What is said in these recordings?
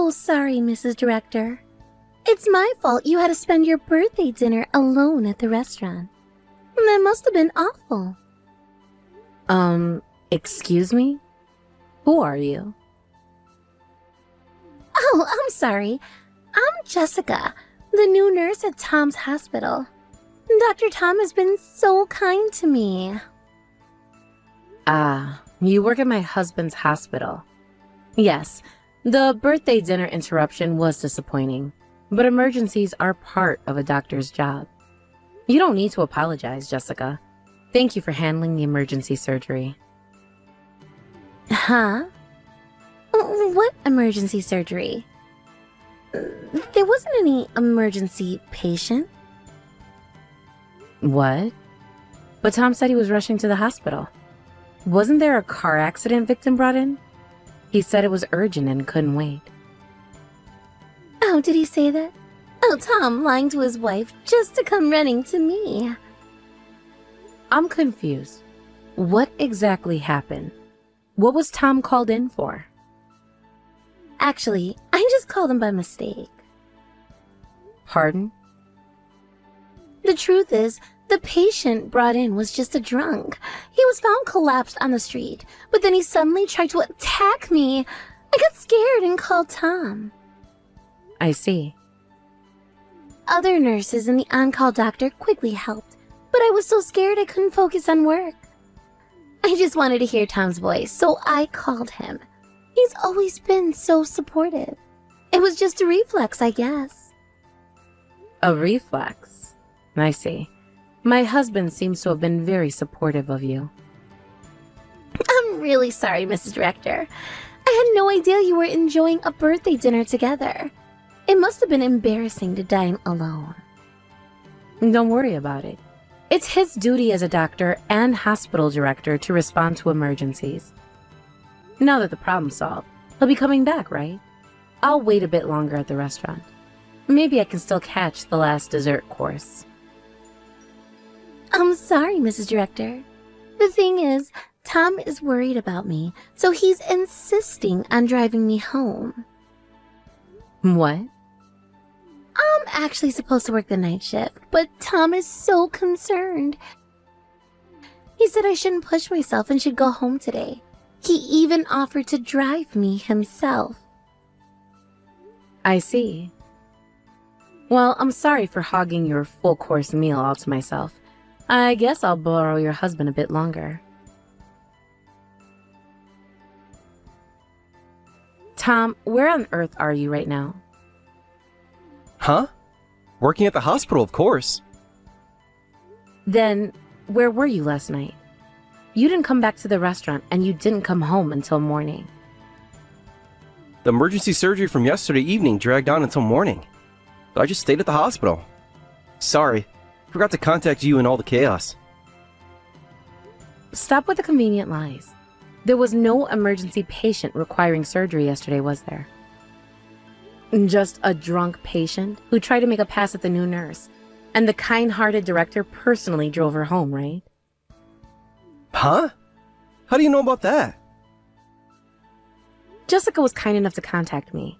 So sorry, Mrs. Director. It's my fault you had to spend your birthday dinner alone at the restaurant. That must have been awful. Excuse me? Who are you? Oh, I'm sorry. I'm Jessica, the new nurse at Tom's hospital. Dr. Tom has been so kind to me. Ah, you work at my husband's hospital. Yes, the birthday dinner interruption was disappointing, but emergencies are part of a doctor's job. You don't need to apologize, Jessica. Thank you for handling the emergency surgery. Huh? What emergency surgery? There wasn't any emergency patient. What? But Tom said he was rushing to the hospital. Wasn't there a car accident victim brought in? He said it was urgent and couldn't wait. Oh, did he say that? Oh, Tom lying to his wife just to come running to me. I'm confused. What exactly happened? What was Tom called in for? Actually, I just called him by mistake. Pardon? The truth is, the patient brought in was just a drunk. He was found collapsed on the street, but then he suddenly tried to attack me. I got scared and called Tom. I see. Other nurses and the on-call doctor quickly helped, but I was so scared I couldn't focus on work. I just wanted to hear Tom's voice, so I called him. He's always been so supportive. It was just a reflex, I guess. A reflex? I see. My husband seems to have been very supportive of you. I'm really sorry, Mrs. Director. I had no idea you were enjoying a birthday dinner together. It must have been embarrassing to dine alone. Don't worry about it. It's his duty as a doctor and hospital director to respond to emergencies. Now that the problem's solved, he'll be coming back, right? I'll wait a bit longer at the restaurant. Maybe I can still catch the last dessert course. I'm sorry, Mrs. Director. The thing is, Tom is worried about me, so he's insisting on driving me home. What? I'm actually supposed to work the night shift, but Tom is so concerned. He said I shouldn't push myself and should go home today. He even offered to drive me himself. I see. Well, I'm sorry for hogging your full-course meal all to myself. I guess I'll borrow your husband a bit longer. Tom, where on earth are you right now? Huh? Working at the hospital, of course. Then, where were you last night? You didn't come back to the restaurant, and you didn't come home until morning. The emergency surgery from yesterday evening dragged on until morning. So I just stayed at the hospital. Sorry, forgot to contact you in all the chaos. Stop with the convenient lies. There was no emergency patient requiring surgery yesterday, was there? Just a drunk patient who tried to make a pass at the new nurse, and the kind-hearted director personally drove her home, right? Huh? How do you know about that? Jessica was kind enough to contact me.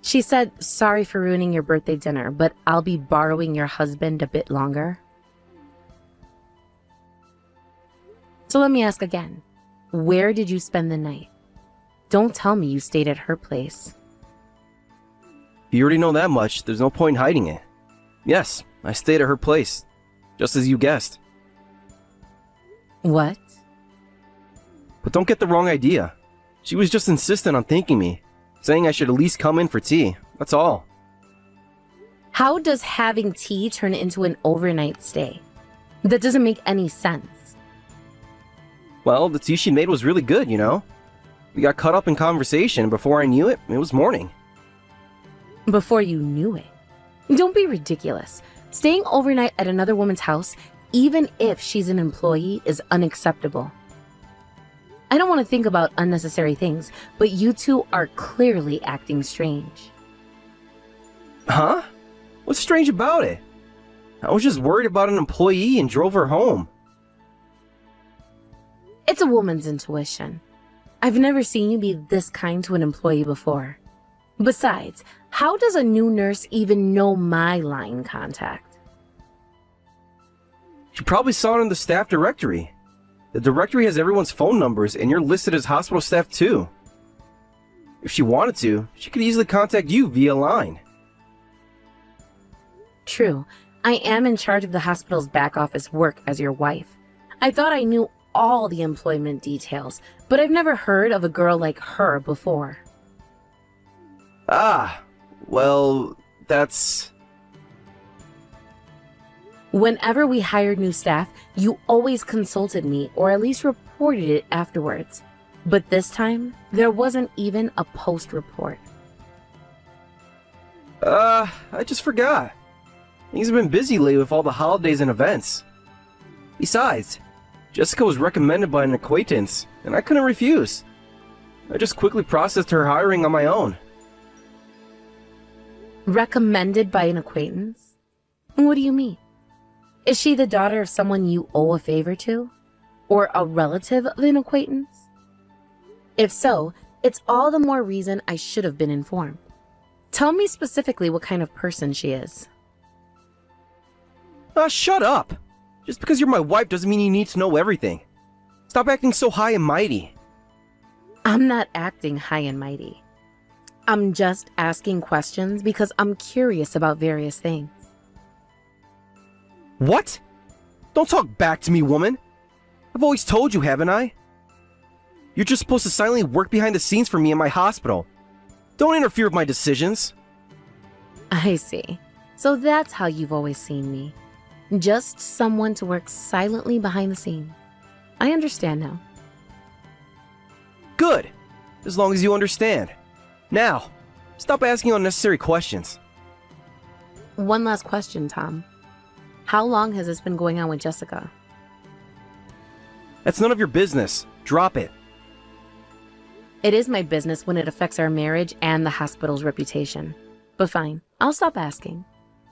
She said, sorry for ruining your birthday dinner, but I'll be borrowing your husband a bit longer. So let me ask again. Where did you spend the night? Don't tell me you stayed at her place. You already know that much, there's no point in hiding it. Yes, I stayed at her place, just as you guessed. What? But don't get the wrong idea. She was just insistent on thanking me, saying I should at least come in for tea, that's all. How does having tea turn into an overnight stay? That doesn't make any sense. Well, the tea she made was really good, you know? We got caught up in conversation, and before I knew it, it was morning. Before you knew it. Don't be ridiculous. Staying overnight at another woman's house, even if she's an employee, is unacceptable. I don't want to think about unnecessary things, but you two are clearly acting strange. Huh? What's strange about it? I was just worried about an employee and drove her home. It's a woman's intuition. I've never seen you be this kind to an employee before. Besides, how does a new nurse even know my line contact? She probably saw it in the staff directory. The directory has everyone's phone numbers, and you're listed as hospital staff too. If she wanted to, she could easily contact you via line. True, I am in charge of the hospital's back office work as your wife. I thought I knew all the employment details, but I've never heard of a girl like her before. Ah, well, that's... Whenever we hired new staff, you always consulted me or at least reported it afterwards. But this time, there wasn't even a post report. I just forgot. Things have been busy lately with all the holidays and events. Besides, Jessica was recommended by an acquaintance, and I couldn't refuse. I just quickly processed her hiring on my own. Recommended by an acquaintance? What do you mean? Is she the daughter of someone you owe a favor to? Or a relative of an acquaintance? If so, it's all the more reason I should have been informed. Tell me specifically what kind of person she is. Shut up! Just because you're my wife doesn't mean you need to know everything. Stop acting so high and mighty. I'm not acting high and mighty. I'm just asking questions because I'm curious about various things. What? Don't talk back to me, woman. I've always told you, haven't I? You're just supposed to silently work behind the scenes for me in my hospital. Don't interfere with my decisions. I see. So that's how you've always seen me. Just someone to work silently behind the scenes. I understand now. Good. As long as you understand. Now, stop asking unnecessary questions. One last question, Tom. How long has this been going on with Jessica? That's none of your business. Drop it. It is my business when it affects our marriage and the hospital's reputation. But fine, I'll stop asking.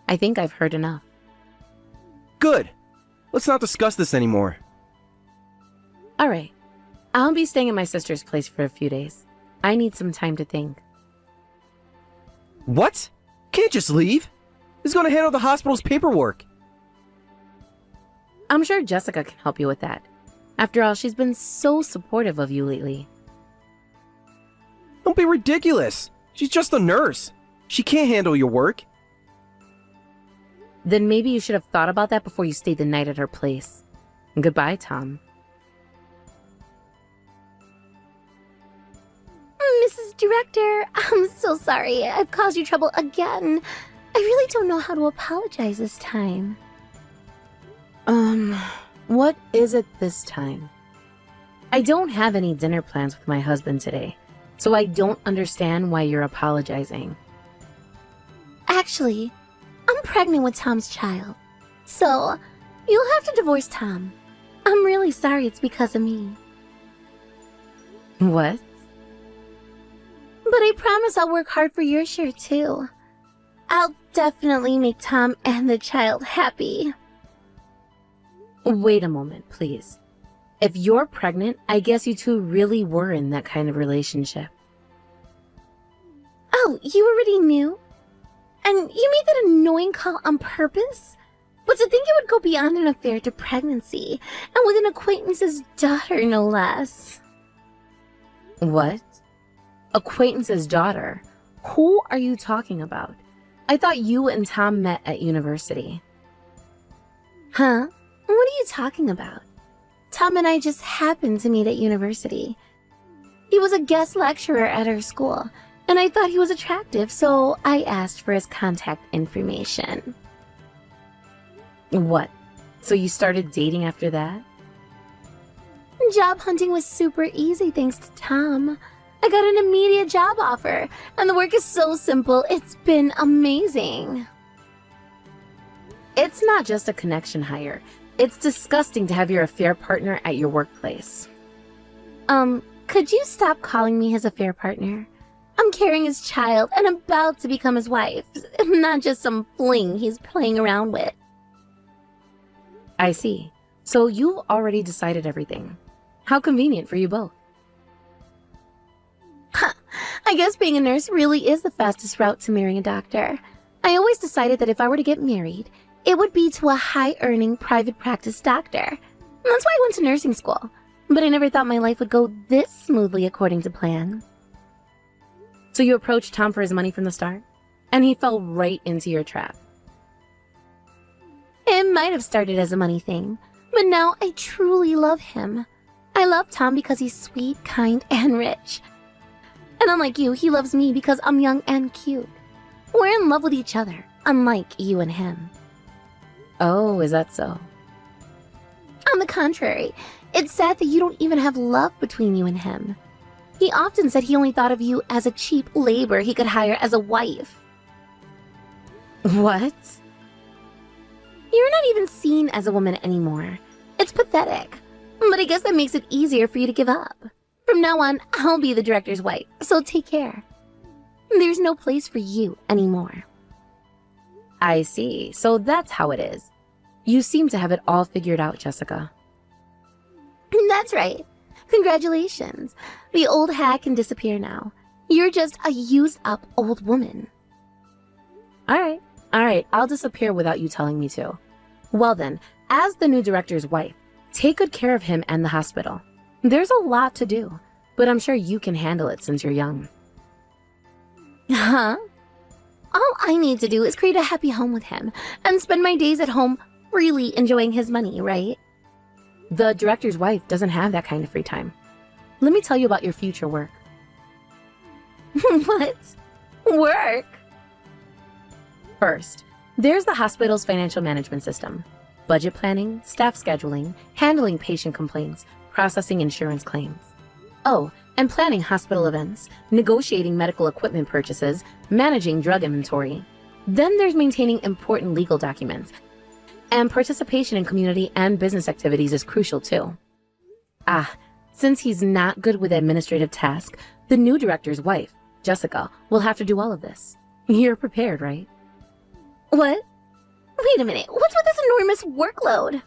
I think I've heard enough. Good. Let's not discuss this anymore. All right. I'll be staying at my sister's place for a few days. I need some time to think. What? Can't just leave. Who's going to handle the hospital's paperwork? I'm sure Jessica can help you with that. After all, she's been so supportive of you lately. Don't be ridiculous. She's just a nurse. She can't handle your work. Then maybe you should have thought about that before you stayed the night at her place. Goodbye, Tom. Mrs. Director, I'm so sorry. I've caused you trouble again. I really don't know how to apologize this time. What is it this time? I don't have any dinner plans with my husband today, so I don't understand why you're apologizing. Actually, I'm pregnant with Tom's child. So, you'll have to divorce Tom. I'm really sorry it's because of me. What? But I promise I'll work hard for your share too. I'll definitely make Tom and the child happy. Wait a moment, please. If you're pregnant, I guess you two really were in that kind of relationship. Oh, you already knew? And you made that annoying call on purpose? But to think it would go beyond an affair to pregnancy, and with an acquaintance's daughter, no less. What? Acquaintance's daughter? Who are you talking about? I thought you and Tom met at university. Huh? What are you talking about? Tom and I just happened to meet at university. He was a guest lecturer at our school, and I thought he was attractive, so I asked for his contact information. What? So you started dating after that? Job hunting was super easy thanks to Tom. I got an immediate job offer, and the work is so simple, it's been amazing. It's not just a connection hire. It's disgusting to have your affair partner at your workplace. Could you stop calling me his affair partner? I'm carrying his child and about to become his wife, not just some fling he's playing around with. I see. So you've already decided everything. How convenient for you both. Huh, I guess being a nurse really is the fastest route to marrying a doctor. I always decided that if I were to get married, it would be to a high-earning private practice doctor. That's why I went to nursing school. But I never thought my life would go this smoothly according to plan. So you approached Tom for his money from the start? And he fell right into your trap. It might have started as a money thing, but now I truly love him. I love Tom because he's sweet, kind, and rich. And unlike you, he loves me because I'm young and cute. We're in love with each other, unlike you and him. Oh, is that so? On the contrary, it's sad that you don't even have love between you and him. He often said he only thought of you as a cheap labor he could hire as a wife. What? You're not even seen as a woman anymore. It's pathetic. But I guess that makes it easier for you to give up. From now on, I'll be the director's wife, so take care. There's no place for you anymore. I see. So that's how it is. You seem to have it all figured out, Jessica. That's right. Congratulations. The old hack can disappear now. You're just a used-up old woman. All right, I'll disappear without you telling me to. Well then, as the new director's wife, take good care of him and the hospital. There's a lot to do, but I'm sure you can handle it since you're young. Huh? All I need to do is create a happy home with him and spend my days at home really enjoying his money, right? The director's wife doesn't have that kind of free time. Let me tell you about your future work. What? Work? First, there's the hospital's financial management system. Budget planning, staff scheduling, handling patient complaints, processing insurance claims. Oh, and planning hospital events, negotiating medical equipment purchases, managing drug inventory. Then there's maintaining important legal documents. And participation in community and business activities is crucial too. Since he's not good with administrative tasks, the new director's wife, Jessica, will have to do all of this. You're prepared, right? What? Wait a minute, what's with this enormous workload?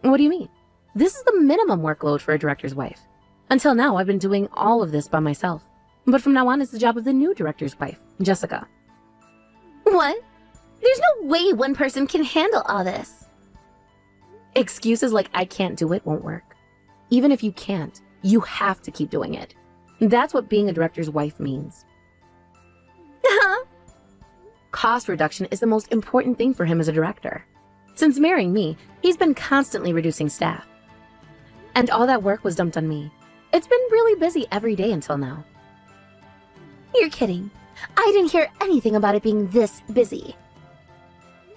What do you mean? This is the minimum workload for a director's wife. Until now, I've been doing all of this by myself. But from now on, it's the job of the new director's wife, Jessica. What? There's no way one person can handle all this. Excuses like I can't do it won't work. Even if you can't, you have to keep doing it. That's what being a director's wife means. Huh? Cost reduction is the most important thing for him as a director. Since marrying me, he's been constantly reducing staff. And all that work was dumped on me. It's been really busy every day until now. You're kidding. I didn't hear anything about it being this busy.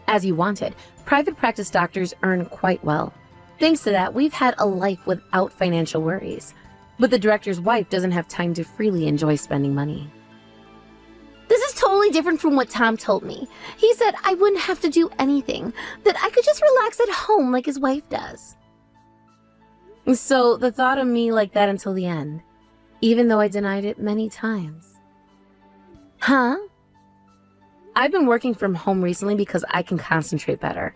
As you wanted, private practice doctors earn quite well. Thanks to that, we've had a life without financial worries. But the director's wife doesn't have time to freely enjoy spending money. This is totally different from what Tom told me. He said I wouldn't have to do anything, that I could just relax at home like his wife does. So the thought of me like that until the end, even though I denied it many times. Huh? I've been working from home recently because I can concentrate better.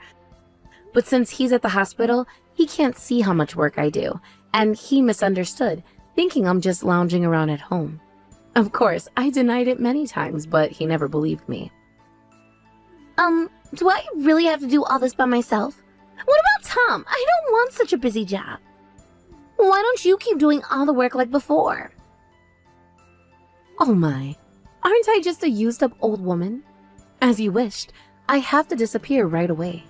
But since he's at the hospital, he can't see how much work I do, and he misunderstood, thinking I'm just lounging around at home. Of course, I denied it many times, but he never believed me. Do I really have to do all this by myself? What about Tom? I don't want such a busy job. Why don't you keep doing all the work like before? Oh my, aren't I just a used-up old woman? As you wished, I have to disappear right away.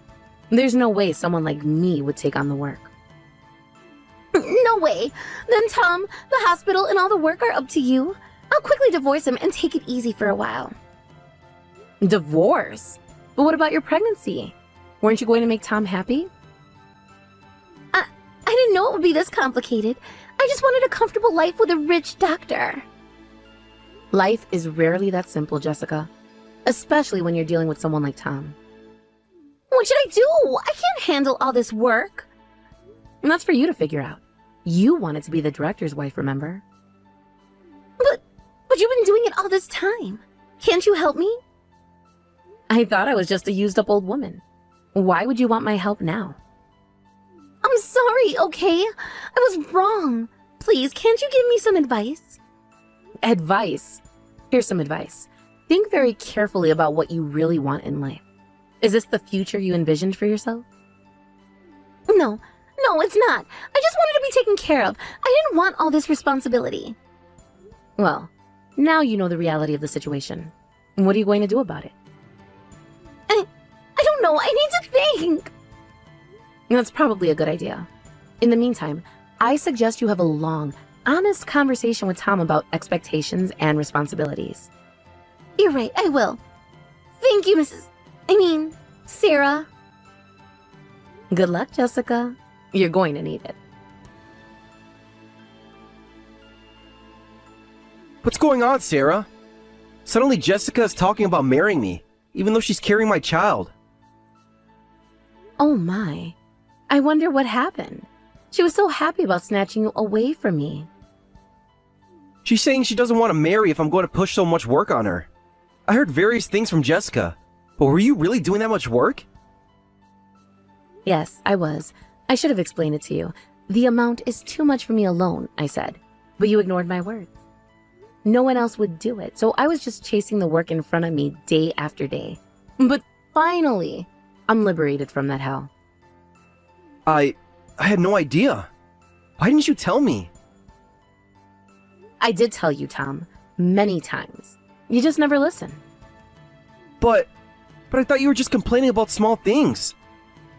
There's no way someone like me would take on the work. No way. Then Tom, the hospital, and all the work are up to you. I'll quickly divorce him and take it easy for a while. Divorce? But what about your pregnancy? Weren't you going to make Tom happy? I didn't know it would be this complicated. I just wanted a comfortable life with a rich doctor. Life is rarely that simple, Jessica. Especially when you're dealing with someone like Tom. What should I do? I can't handle all this work. And that's for you to figure out. You wanted to be the director's wife, remember? But you've been doing it all this time. Can't you help me? I thought I was just a used-up old woman. Why would you want my help now? I'm sorry, okay? I was wrong. Please, can't you give me some advice? Advice. Here's some advice. Think very carefully about what you really want in life. Is this the future you envisioned for yourself? No, it's not. I just wanted to be taken care of. I didn't want all this responsibility. Well, now you know the reality of the situation. What are you going to do about it? I don't know. I need to think. That's probably a good idea. In the meantime, I suggest you have a long, honest conversation with Tom about expectations and responsibilities. You're right. I will. Thank you, Sarah. Good luck, Jessica. You're going to need it. What's going on, Sarah? Suddenly Jessica is talking about marrying me, even though she's carrying my child. Oh my. I wonder what happened. She was so happy about snatching you away from me. She's saying she doesn't want to marry if I'm going to push so much work on her. I heard various things from Jessica, but were you really doing that much work? Yes, I was. I should have explained it to you. The amount is too much for me alone, I said. But you ignored my words. No one else would do it, so I was just chasing the work in front of me day after day. But finally, I'm liberated from that hell. I had no idea. Why didn't you tell me? I did tell you, Tom, many times. You just never listen. But I thought you were just complaining about small things.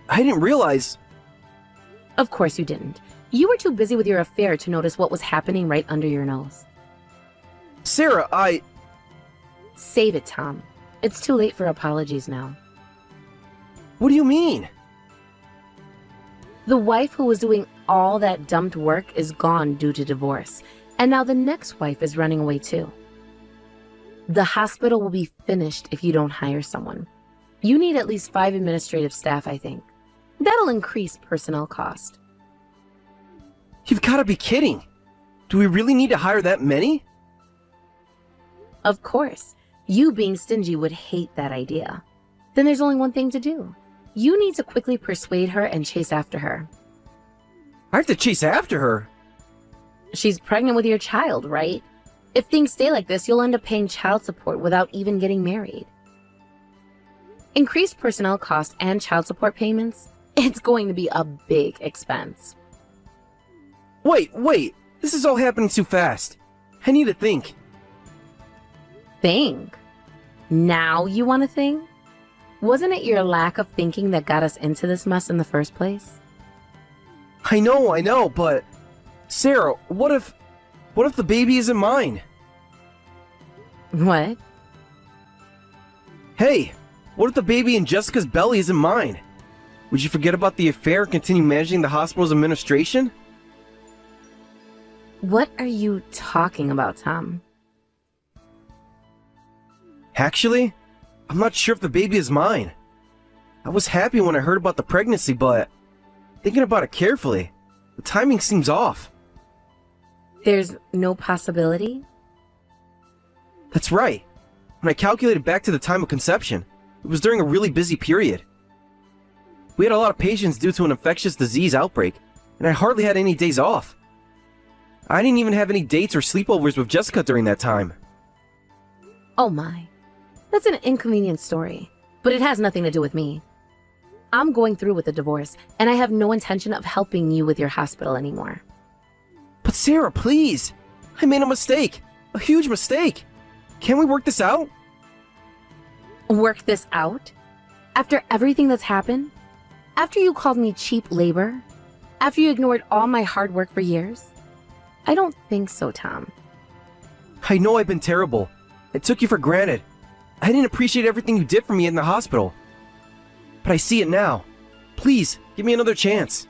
I didn't realize. Of course you didn't. You were too busy with your affair to notice what was happening right under your nose. Sarah, Save it, Tom. It's too late for apologies now. What do you mean? The wife who was doing all that dumped work is gone due to divorce, and now the next wife is running away too. The hospital will be finished if you don't hire someone. You need at least 5 administrative staff, I think. That'll increase personnel cost. You've got to be kidding. Do we really need to hire that many? Of course. You being stingy would hate that idea. Then there's only one thing to do. You need to quickly persuade her and chase after her. I have to chase after her. She's pregnant with your child, right? If things stay like this, you'll end up paying child support without even getting married. Increased personnel costs and child support payments, it's going to be a big expense. Wait. This is all happening too fast. I need to think. Think? Now you want to think? Wasn't it your lack of thinking that got us into this mess in the first place? I know, but... Sarah, what if the baby isn't mine? What? Hey, what if the baby in Jessica's belly isn't mine? Would you forget about the affair and continue managing the hospital's administration? What are you talking about, Tom? Actually, I'm not sure if the baby is mine. I was happy when I heard about the pregnancy, but thinking about it carefully, the timing seems off. There's no possibility? That's right. When I calculated back to the time of conception, it was during a really busy period. We had a lot of patients due to an infectious disease outbreak, and I hardly had any days off. I didn't even have any dates or sleepovers with Jessica during that time. Oh my. That's an inconvenient story, but it has nothing to do with me. I'm going through with the divorce, and I have no intention of helping you with your hospital anymore. But Sarah, please! I made a mistake! A huge mistake! Can we work this out? Work this out? After everything that's happened? After you called me cheap labor? After you ignored all my hard work for years? I don't think so, Tom. I know I've been terrible. I took you for granted. I didn't appreciate everything you did for me in the hospital. But I see it now. Please, give me another chance.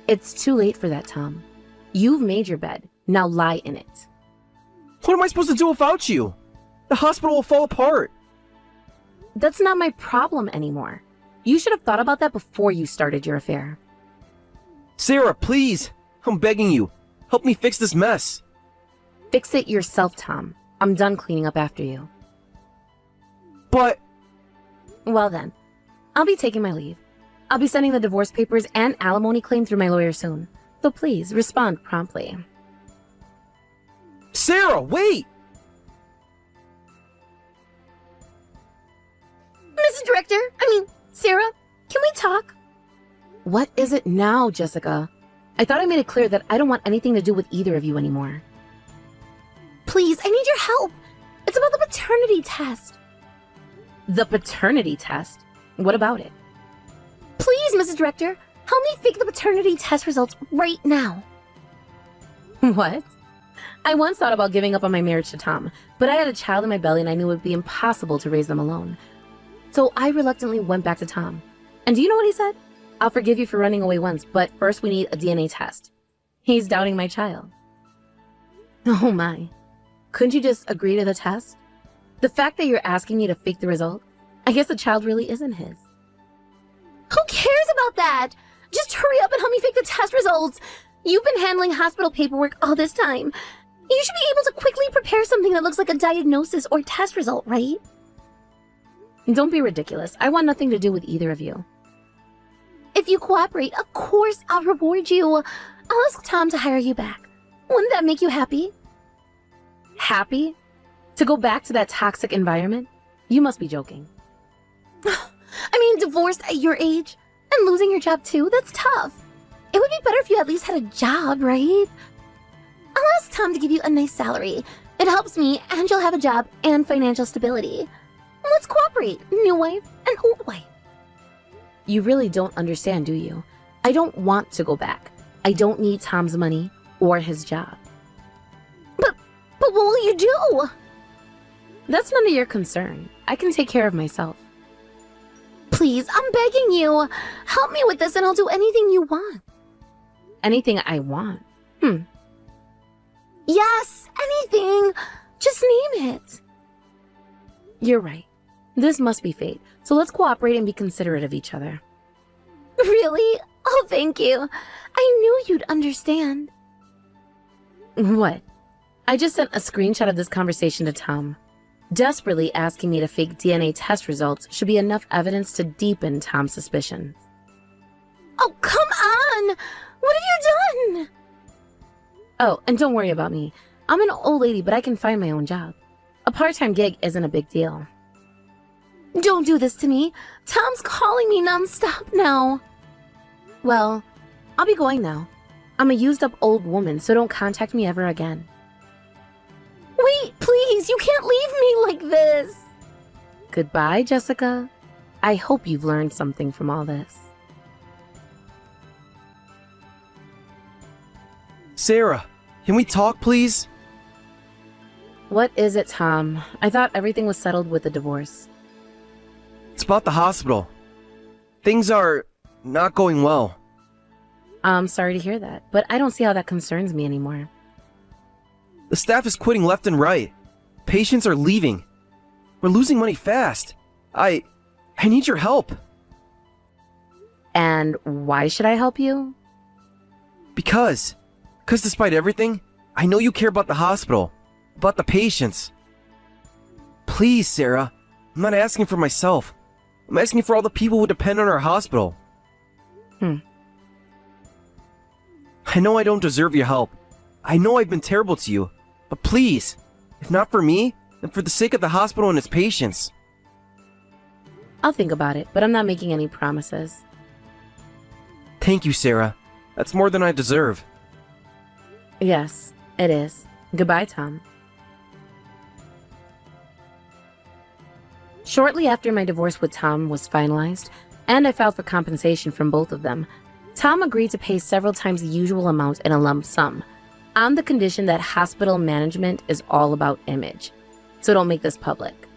It's too late for that, Tom. You've made your bed. Now lie in it. What am I supposed to do without you? The hospital will fall apart. That's not my problem anymore. You should have thought about that before you started your affair. Sarah, please. I'm begging you. Help me fix this mess. Fix it yourself, Tom. I'm done cleaning up after you. But... Well then, I'll be taking my leave. I'll be sending the divorce papers and alimony claim through my lawyer soon. So please, respond promptly. Sarah, wait! Mrs. Director, Sarah, can we talk? What is it now, Jessica? I thought I made it clear that I don't want anything to do with either of you anymore. Please, I need your help. It's about the paternity test. The paternity test? What about it? Please, Mrs. Director, help me fake the paternity test results right now. What? I once thought about giving up on my marriage to Tom, but I had a child in my belly and I knew it would be impossible to raise them alone. So I reluctantly went back to Tom. And do you know what he said? I'll forgive you for running away once, but first we need a DNA test. He's doubting my child. Oh my. Couldn't you just agree to the test? The fact that you're asking me to fake the result, I guess the child really isn't his. Who cares about that? Just hurry up and help me fake the test results. You've been handling hospital paperwork all this time. You should be able to quickly prepare something that looks like a diagnosis or test result, right? Don't be ridiculous. I want nothing to do with either of you. If you cooperate, of course I'll reward you. I'll ask Tom to hire you back. Wouldn't that make you happy? Happy? To go back to that toxic environment? You must be joking. Divorced at your age and losing your job too, that's tough. It would be better if you at least had a job, right? I'll ask Tom to give you a nice salary. It helps me, and you'll have a job and financial stability. Let's cooperate, new wife and old wife. You really don't understand, do you? I don't want to go back. I don't need Tom's money or his job. But what will you do? That's none of your concern. I can take care of myself. Please, I'm begging you. Help me with this and I'll do anything you want. Anything I want? Yes, anything. Just name it. You're right. This must be fate. So let's cooperate and be considerate of each other. Really? Oh, thank you. I knew you'd understand. What? I just sent a screenshot of this conversation to Tom. Desperately asking me to fake DNA test results should be enough evidence to deepen Tom's suspicion. Oh, come on! What have you done? Oh, and don't worry about me. I'm an old lady, but I can find my own job. A part-time gig isn't a big deal. Don't do this to me. Tom's calling me nonstop now. Well, I'll be going now. I'm a used-up old woman, so don't contact me ever again. Wait, please, you can't leave me like this. Goodbye, Jessica. I hope you've learned something from all this. Sarah, can we talk, please? What is it, Tom? I thought everything was settled with the divorce. It's about the hospital. Things are not going well. I'm sorry to hear that, but I don't see how that concerns me anymore. The staff is quitting left and right. Patients are leaving. We're losing money fast. I need your help. And why should I help you? Because despite everything, I know you care about the hospital, about the patients. Please, Sarah, I'm not asking for myself. I'm asking for all the people who depend on our hospital. I know I don't deserve your help. I know I've been terrible to you. But please, if not for me, then for the sake of the hospital and its patients. I'll think about it, but I'm not making any promises. Thank you, Sarah. That's more than I deserve. Yes, it is. Goodbye, Tom. Shortly after my divorce with Tom was finalized, and I filed for compensation from both of them, Tom agreed to pay several times the usual amount in a lump sum, on the condition that hospital management is all about image, so don't make this public.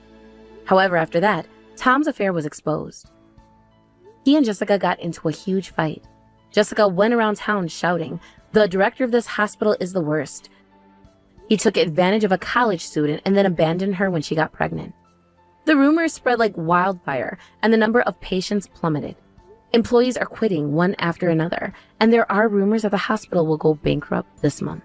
However, after that, Tom's affair was exposed. He and Jessica got into a huge fight. Jessica went around town shouting, "The director of this hospital is the worst." He took advantage of a college student and then abandoned her when she got pregnant. The rumors spread like wildfire, and the number of patients plummeted. Employees are quitting one after another, and there are rumors that the hospital will go bankrupt this month.